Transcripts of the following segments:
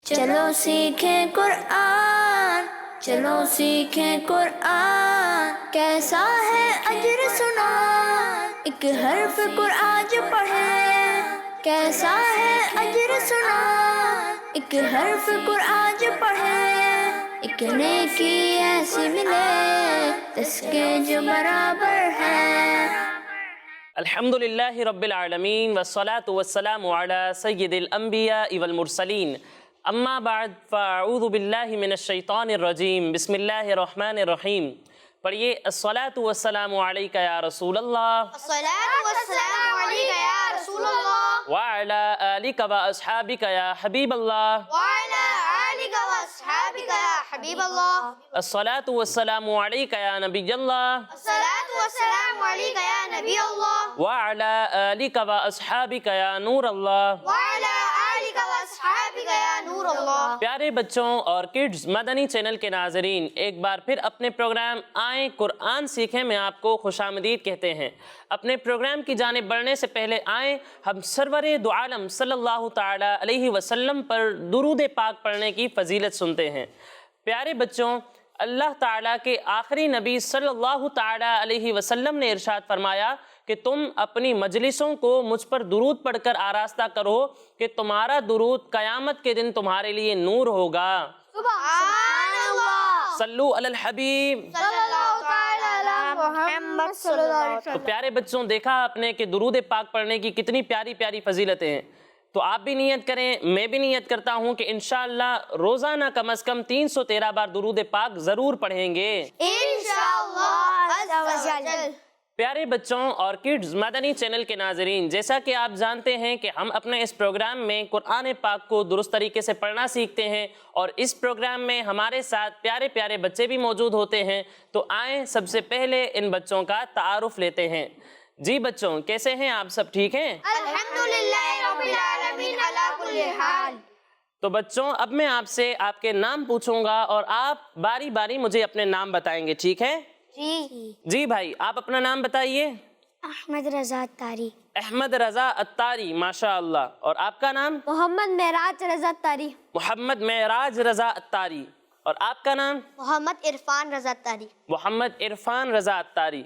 چلو سیکھیں قرآن، چلو سیکھیں قرآن، کیسا ہے اجر سنا، ایک حرف قرآن جو پڑھے، کیسا ہے اجر سنا، ایک حرف قرآن جو پڑھے، ایک نیکی ایسی ملے جس کے جو برابر ہے۔ الحمدللہ رب العالمین والصلاة والسلام علی سید الانبیاء والمرسلین، اما بعد فاعوذ باللہ من الشیطان الرجیم، بسم اللہ الرحمن الرحیم۔ پڑھیے الصلاة والسلام علیکہ یا رسول اللہ، الصلاة والسلام علیکہ یا رسول اللہ، وعلی آلک و اصحابک یا حبیب اللہ، وعلی آلک و اصحابک یا حبیب اللہ، الصلاة والسلام علیکہ یا نبی اللہ، الصلاة والسلام علیکہ یا نبی اللہ، وعلی آلک و اصحابک یا نور اللہ۔ وعلی آلک و اصحابک یا نور اللہ۔ پیارے بچوں اور کڈز مدنی چینل کے ناظرین، ایک بار پھر اپنے پروگرام آئیں قرآن سیکھیں میں آپ کو خوش آمدید کہتے ہیں۔ اپنے پروگرام کی جانب بڑھنے سے پہلے آئیں ہم سرور دو عالم صلی اللہ تعالی علیہ وسلم پر درود پاک پڑھنے کی فضیلت سنتے ہیں۔ پیارے بچوں، اللہ تعالیٰ کے آخری نبی صلی اللہ تعالی علیہ وسلم نے ارشاد فرمایا کہ تم اپنی مجلسوں کو مجھ پر درود پڑھ کر آراستہ کرو کہ تمہارا درود قیامت کے دن تمہارے لیے نور ہوگا۔ سبحان اللہ، صلو علی الحبیب۔ صلی اللہ تعالی علی محمد صلی اللہ علیہ تو وسلم۔ پیارے بچوں، دیکھا آپ نے کہ درود پاک پڑھنے کی کتنی پیاری پیاری فضیلتیں ہیں۔ تو آپ بھی نیت کریں، میں بھی نیت کرتا ہوں کہ انشاءاللہ روزانہ کم از کم 313 بار درود پاک ضرور پڑھیں گے انشاءاللہ عز و جل۔ پیارے بچوں اور کڈز مدنی چینل کے ناظرین، جیسا کہ آپ جانتے ہیں کہ ہم اپنے اس پروگرام میں قرآن پاک کو درست طریقے سے پڑھنا سیکھتے ہیں، اور اس پروگرام میں ہمارے ساتھ پیارے پیارے بچے بھی موجود ہوتے ہیں۔ تو آئیں سب سے پہلے ان بچوں کا تعارف لیتے ہیں۔ جی بچوں، کیسے ہیں آپ؟ سب ٹھیک ہیں؟ الحمدللہ رب العالمین علی کل حال۔ تو بچوں، اب میں آپ سے آپ کے نام پوچھوں گا اور آپ باری باری مجھے اپنے نام بتائیں گے، ٹھیک ہے؟ جی بھائی، آپ اپنا نام بتائیے۔ احمد رضا اتاری۔ احمد رضا اتاری، ماشاء اللہ۔ اور آپ کا نام؟ محمد معراج رضا اتاری۔ محمد معراج رضا اتاری۔ اور آپ کا نام؟ محمد عرفان رضا اتاری۔ محمد عرفان رضا اتاری۔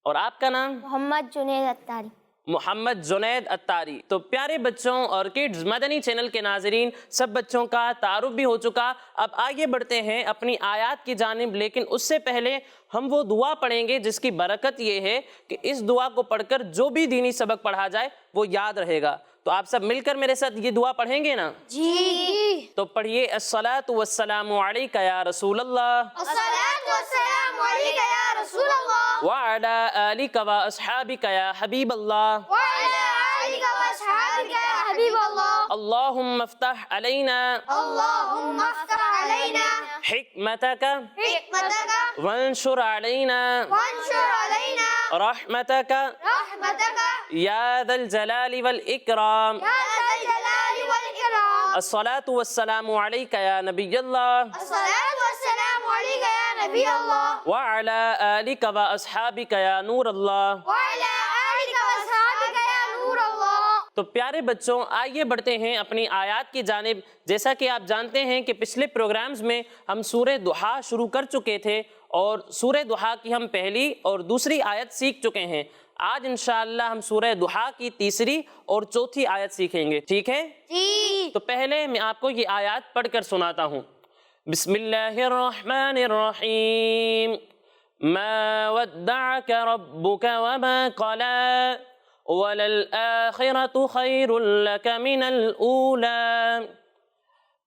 اور آپ کا نام؟ محمد جنید اتاری۔ محمد جنید اتاری۔ تو پیارے بچوں اور کڈز مدنی چینل کے ناظرین، سب بچوں کا تعارف بھی ہو چکا۔ اب آگے بڑھتے ہیں اپنی آیات کی جانب، لیکن اس سے پہلے ہم وہ دعا پڑھیں گے جس کی برکت یہ ہے کہ اس دعا کو پڑھ کر جو بھی دینی سبق پڑھا جائے وہ یاد رہے گا۔ تو آپ سب مل کر میرے ساتھ یہ دعا پڑھیں گے نا؟ جی۔ تو پڑھیے الصلاۃ والسلام علیکہ یا رسول اللہ، الصلاۃ والسلام علیکہ یا رسول اللہ، وعلی آلک و اصحابک یا حبیب اللہ، وعلی آلک و اصحابک یا حبیب اللہ، اللہم افتح علینا اللہم افتح علینا حکمتک حکمتک وانشر علینا وانشر علینا رحمتک رحمتک یا ذا الجلال والاکرام۔ یا ذا الجلال والاکرام۔ الصلاۃ والسلام علیکہ یا نبی اللہ، الصلاۃ والسلام علیکہ یا نبی اللہ، وعلی آلک و اصحابک یا نور اللہ۔ وعلی آلک و اصحابک یا نور اللہ۔ تو پیارے بچوں، آئیے بڑھتے ہیں اپنی آیات کی جانب۔ جیسا کہ آپ جانتے ہیں کہ پچھلے پروگرامز میں ہم سورہ ضحیٰ شروع کر چکے تھے، اور سورہ ضحیٰ کی ہم پہلی اور دوسری آیت سیکھ چکے ہیں۔ آج انشاءاللہ ہم سورہ ضحیٰ کی تیسری اور چوتھی آیت سیکھیں گے، ٹھیک ہے؟ جی۔ تو پہلے میں آپ کو یہ آیات پڑھ کر سناتا ہوں۔ بسم اللہ الرحمن الرحیم، ما ودعک ربک وما قلی وَلَلْآخِرَةُ خَيْرٌ لَكَ مِنَ الْأُولَى۔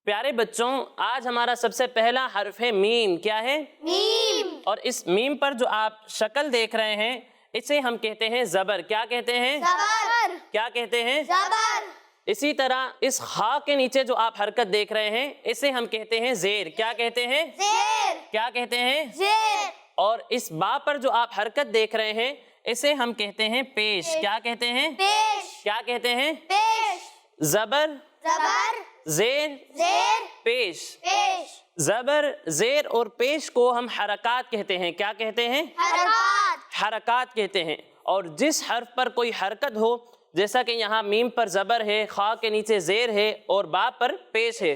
پیارے بچوں، آج ہمارا سب سے پہلا حرف ہے میم۔ کیا ہے؟ میم۔ اور اس میم پر جو آپ شکل دیکھ رہے ہیں اسے ہم کہتے ہیں زبر۔ کیا کہتے ہیں؟ زبر۔ کیا کہتے ہیں؟ زبر۔ اسی طرح اس خا کے نیچے جو آپ حرکت دیکھ رہے ہیں اسے ہم کہتے ہیں زیر۔ کیا کہتے ہیں؟ زیر۔ کیا کہتے ہیں؟ زیر۔ اور اس با پر جو آپ حرکت دیکھ رہے ہیں اسے ہم کہتے ہیں پیش۔ کیا کہتے ہیں؟ پیش۔ کیا کہتے ہیں؟ پیش۔ زبر، زبر۔ زیر، زیر۔ پیش۔ پیش۔ زبر، زیر اور پیش کو ہم حرکات کہتے ہیں۔ کیا کہتے ہیں؟ حرکات۔ حرکات کہتے ہیں۔ اور جس حرف پر کوئی حرکت ہو، جیسا کہ یہاں میم پر زبر ہے، خا کے نیچے زیر ہے اور با پر پیش ہے،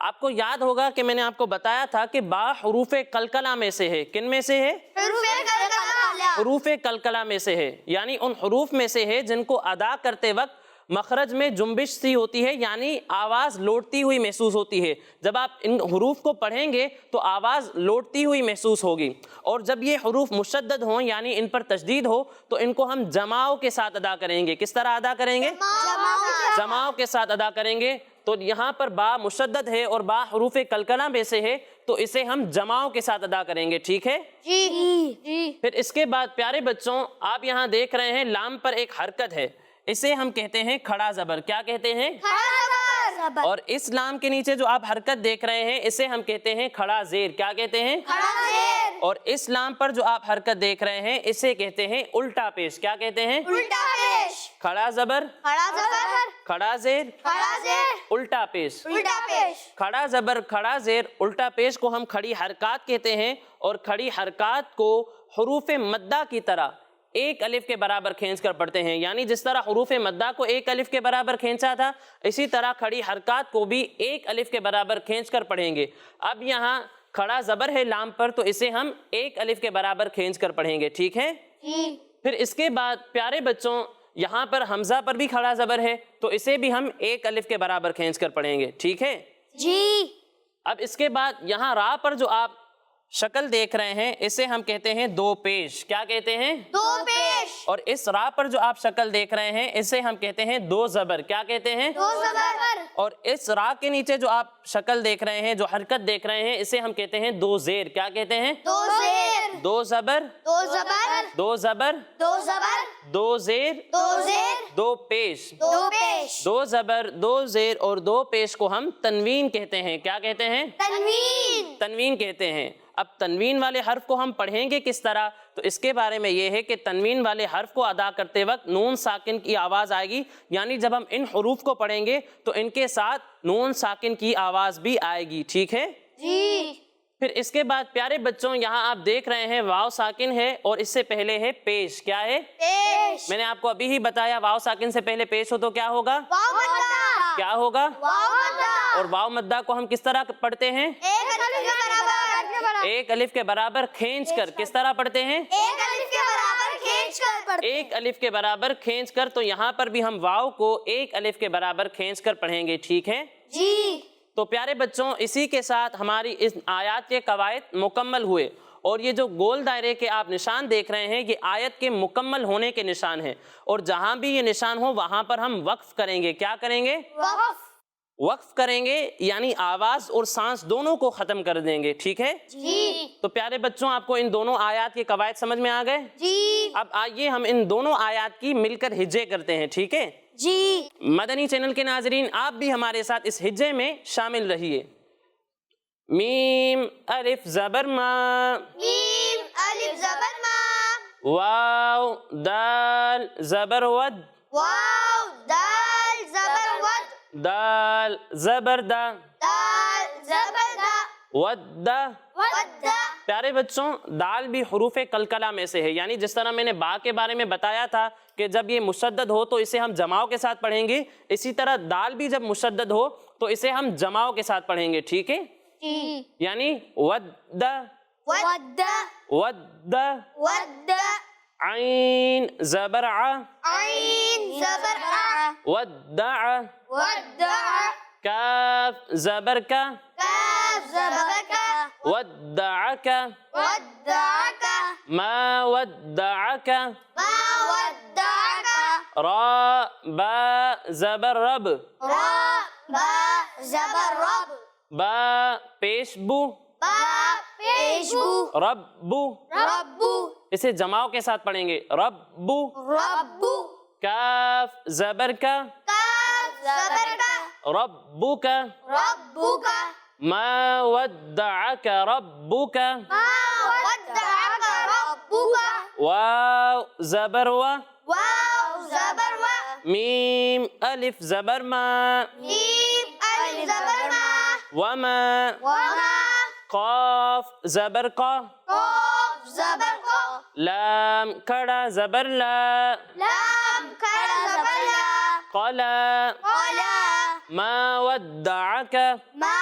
آپ کو یاد ہوگا کہ میں نے آپ کو بتایا تھا کہ با حروف قلقلہ میں سے ہے. کن میں سے ہے؟ حروف قلقلہ میں سے ہے، یعنی ان حروف میں سے ہے جن کو ادا کرتے وقت مخرج میں جنبش سی ہوتی ہے، یعنی آواز لوٹتی ہوئی محسوس ہوتی ہے. جب آپ ان حروف کو پڑھیں گے تو آواز لوٹتی ہوئی محسوس ہوگی. اور جب یہ حروف مشدد ہوں یعنی ان پر تشدید ہو تو ان کو ہم جماؤ کے ساتھ ادا کریں گے. کس طرح ادا کریں گے؟ جماؤ کے ساتھ ادا کریں گے. تو یہاں پر با مشدد ہے اور با حروف قلقلہ میں سے ہے تو اسے ہم جماؤ کے ساتھ ادا کریں گے. ٹھیک ہے جی. پھر اس کے بعد پیارے بچوں آپ یہاں دیکھ رہے ہیں لام پر ایک حرکت ہے، اسے ہم کہتے ہیں کھڑا زبر. کیا کہتے ہیں؟ اور اس لام کے نیچے جو آپ حرکت دیکھ رہے ہیں اسے ہم کہتے ہیں کھڑا زیر. کیا کہتے ہیں؟ اور اس لام پر جو آپ حرکت دیکھ رہے ہیں اسے کہتے ہیں الٹا پیش. کیا کہتے ہیں؟ کھڑا زبر، کھڑا زیر، الٹا پیش. کھڑا زبر، کھڑا زیر، الٹا پیش کو ہم کھڑی حرکات کہتے ہیں. اور کھڑی حرکات کو حروف مدہ کی طرح ایک الف کے برابر کھینچ کر پڑھتے ہیں، یعنی جس طرح حروف مدہ کو ایک الف کے برابر کھینچا تھا اسی طرح کھڑی حرکات کو بھی ایک الف کے برابر کھینچ کر پڑھیں گے. اب یہاں کھڑا زبر ہے لام پر تو اسے ہم ایک الف کے برابر کھینچ کر پڑھیں گے. ٹھیک ہے؟ پھر اس کے بعد پیارے بچوں یہاں پر حمزہ پر بھی کھڑا زبر ہے تو اسے بھی ہم ایک الف کے برابر کھینچ کر پڑھیں گے. ٹھیک ہے جی. اب اس کے بعد یہاں را پر جو آپ شکل دیکھ رہے ہیں اسے ہم کہتے ہیں دو پیش. کیا کہتے ہیں؟ دو پیش. اور اس را پر جو آپ شکل دیکھ رہے ہیں اسے ہم کہتے ہیں دو زبر. کیا کہتے ہیں؟ دو زبر. اور اس را کے نیچے جو آپ شکل دیکھ رہے ہیں، جو حرکت دیکھ رہے ہیں اسے ہم کہتے ہیں دو زیر. کیا کہتے ہیں؟ دو زیر. دو زبر، دو زبر. دو زبر، دو زبر. دو زیر، دو زیر. دو پیش. دو پیش. دو زبر، دو زیر اور دو پیش کو ہم تنوین کہتے ہیں. کیا کہتے ہیں؟ تنوین. تنوین کہتے ہیں. اب تنوین والے حرف کو ہم پڑھیں گے کس طرح؟ تو اس کے بارے میں یہ ہے کہ تنوین والے حرف کو ادا کرتے وقت نون ساکن کی آواز آئے گی، یعنی جب ہم ان حروف کو پڑھیں گے تو ان کے ساتھ نون ساکن کی آواز بھی آئے گی. ٹھیک ہے؟ جی. پھر اس کے بعد پیارے بچوں یہاں آپ دیکھ رہے ہیں واو ساکن ہے اور اس سے پہلے ہے پیش. کیا ہے؟ پیش. میں نے آپ کو ابھی ہی بتایا واو ساکن سے پہلے پیش ہو تو کیا ہوگا؟ واو مدہ. کیا ہوگا؟ واو مدہ. اور واو مدہ کو ہم کس طرح پڑھتے ہیں؟ ایک الف کے برابر. ایک الف کے برابر کھینچ کر. کس طرح پڑھتے ہیں؟ ایک الف کے برابر کھینچ کر پڑھتے. ایک الف کے برابر کھینچ کر. تو یہاں پر بھی ہم واو کو ایک الف کے برابر کھینچ کر پڑھیں گے. ٹھیک ہے؟ جی. تو پیارے بچوں اسی کے ساتھ ہماری اس آیات کے قواعد مکمل ہوئے. اور یہ جو گول دائرے کے آپ نشان دیکھ رہے ہیں یہ آیت کے مکمل ہونے کے نشان ہیں. اور جہاں بھی یہ نشان ہو وہاں پر ہم وقف کریں گے. کیا کریں گے؟ وقف. وقف کریں گے، یعنی آواز اور سانس دونوں کو ختم کر دیں گے. ٹھیک ہے؟ جی. تو پیارے بچوں آپ کو ان دونوں آیات کے قواعد سمجھ میں آ گئے؟ جی. اب آئیے ہم ان دونوں آیات کی مل کر ہجے کرتے ہیں. ٹھیک ہے؟ جی. مدنی چینل کے ناظرین آپ بھی ہمارے ساتھ اس ہجے میں شامل رہیے. میم الف زبر ما، میم الف زبر ما. واو دال زبر ود، واو دال زبر ود. دال زبر دا، دال زبر دا. With the. ود. پیارے بچوں دال بھی حروف قلقلہ میں سے ہے، یعنی جس طرح میں نے با کے بارے میں بتایا تھا کہ جب یہ مشدد ہو تو اسے ہم جماؤ کے ساتھ پڑھیں گے، اسی طرح دال بھی جب مشدد ہو تو اسے ہم جماؤ کے ساتھ پڑھیں گے. ٹھیک ہے؟ جی. یعنی ود، ود. With, with. عین زبر ع، عین زبر ع. ودع، ودع. کاف زبر کا، کاف زبر کا. ودعک، ودعک. ما ودعک، ما ودعک. را با زبر رب، را با زبر رب. با پیش بو، با پیشبو. ربو. ربو. اسے جماؤ کے ساتھ پڑھیں گے ربو. ربو. کاف زبر کا، کاف زبر کا. ربک، ربک. ما ودعک ربک. ما ودعک ربک. واو زبر و، واو زبر و. میم الف زبر ما، میم الف زبر ما. وما. وما. قاف زبر قا، قاف زبر قا. لام کھڑا زبر لا، لام کھڑا زبر لا. قلا. قلا. ما ودعک، ما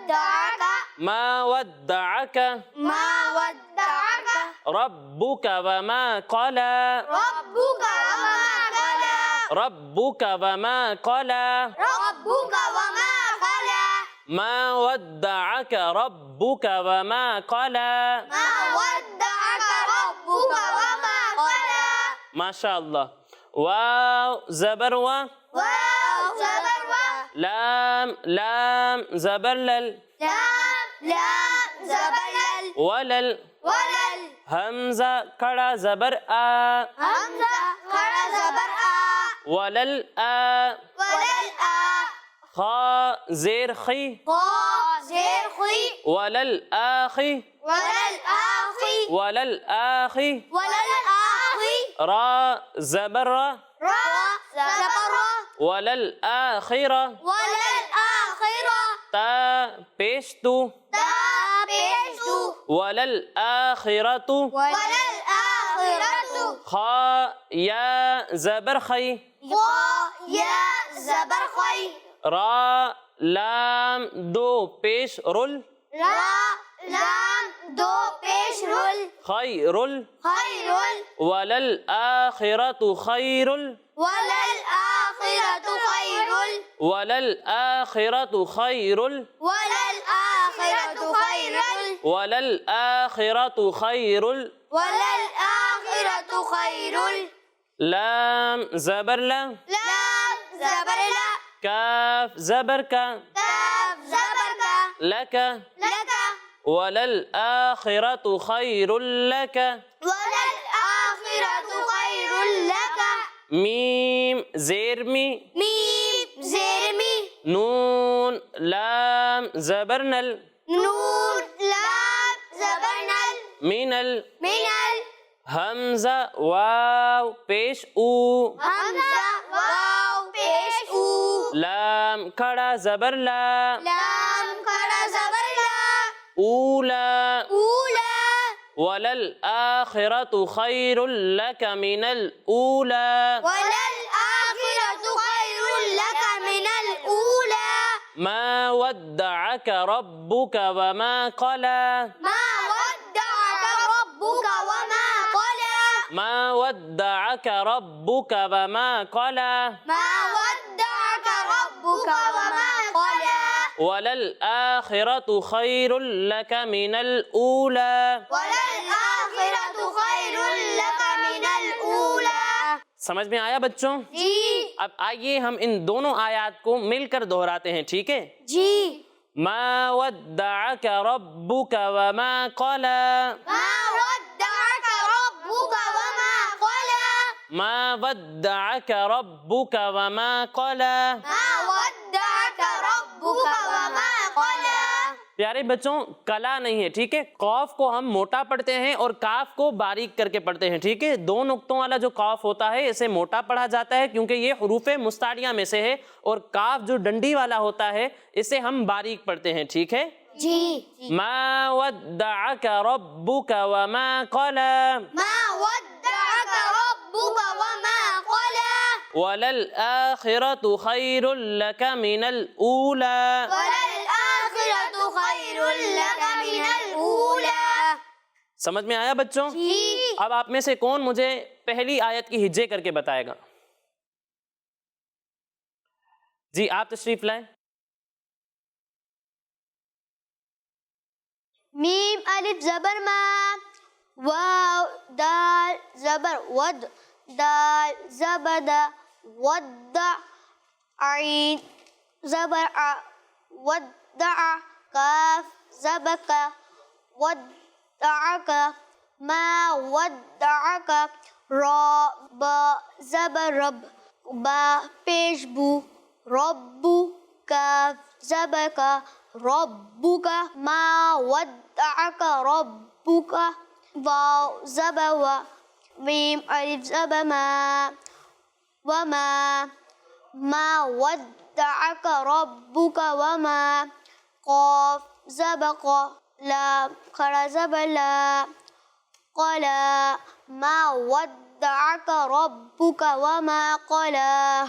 ودعك ما ودعك ما ودعك ربك وما قلى ربك وما قلى ربك وما قلى ربك وما قلى ما ودعك ربك وما قلى ما ودعك ربك وما قلى ما شاء الله. واو زبر و واو زبر و لام لام زبر لل لام لام زبر لل ولل ولل حمزہ کھڑا زبر آ حمزہ کھڑا زبر آ ولل آ ولل آ خا زیر خی خا زیر خی ولل آخی ولل آخی ولل آخی ولل آخی را زبر را را زبر را ولل آخرہ ولل آخرہ تا پیش تو تا پیش تو ولل آخرۃ ولل آخرۃ خا یا زبر خی خا یا زبر خی را لام دو پیش رل را لام دو پیش رل خیرل خیر ولل آخرۃ خیرل ولل آخرۃ خیر ولل آخرۃ خیرل ولل آخرۃ خیر ولل آخرۃ خیرل ولل آخرۃ خیر لام زبر لا لام زبر لا کاف زبر کا کاف زبر کا لک لک ولل آخرۃ خیر لک ولل آخرۃ خیر لک میم زیر می میم زیر می نون لام زبر نل نون لام زبر نل مینل منل حمزہ واو پیش او حمزہ واو پیش او لام کھڑا زبر لا لام کھڑا زبر لا اولا اولا ولل آخرۃ خیر لک من الاولا ولل آخرۃ خیر لک من الاولا ما ودعك ربك وما قلى ما ودعك ربك وما قلى ما ودعك ربك وما قلى ما ودعك ربك وما قلى وللآخرة خير لك من الأولى وللآخرة خير لك من الأولى سمجھ میں آیا بچوں؟ جی اب آئیے ہم ان دونوں آیات کو مل کر دہراتے ہیں، ٹھیک ہے؟ جی ما ودعك ربك وما قلى ما ودعك ربك وما قلى ما ودعك ربك وما قلى ما ودعك ربك وما قلى پیارے بچوں کلا نہیں ہے، ٹھیک ہے؟ قاف کو ہم موٹا پڑھتے ہیں اور کاف کو باریک کر کے پڑھتے ہیں، ٹھیک ہے؟ دو نقطوں والا جو قاف ہوتا ہے اسے موٹا پڑھا جاتا ہے کیونکہ یہ حروف مستعلیہ میں سے ہے، اور کاف جو ڈنڈی والا ہوتا ہے اسے ہم باریک پڑھتے ہیں، ٹھیک ہے؟ جی ما ودعك ربك وما قلى ما ودعك ربك وما قلى وللآخرة خير لك من الأولى وللآخرة خير لك من الأولى سمجھ میں آیا بچوں؟ جی اب آپ میں سے کون مجھے پہلی آیت کی ہجے کر کے بتائے گا؟ جی آپ تشریف لائیں۔ میم الف زبر ما واو دال زبر ود دال زبر دا ود عین زبر ع ودع کاف زبر کا ودعک ما ودعک را با زبر رب با پیش بو ربو کاف زبر کا ربک ما ودعک ربک واو زبر و میم الف زبر ما وما ما ودعك ربك وما قاف زبق لا خر زبر لا قلا ما ودعك ربك وما قلا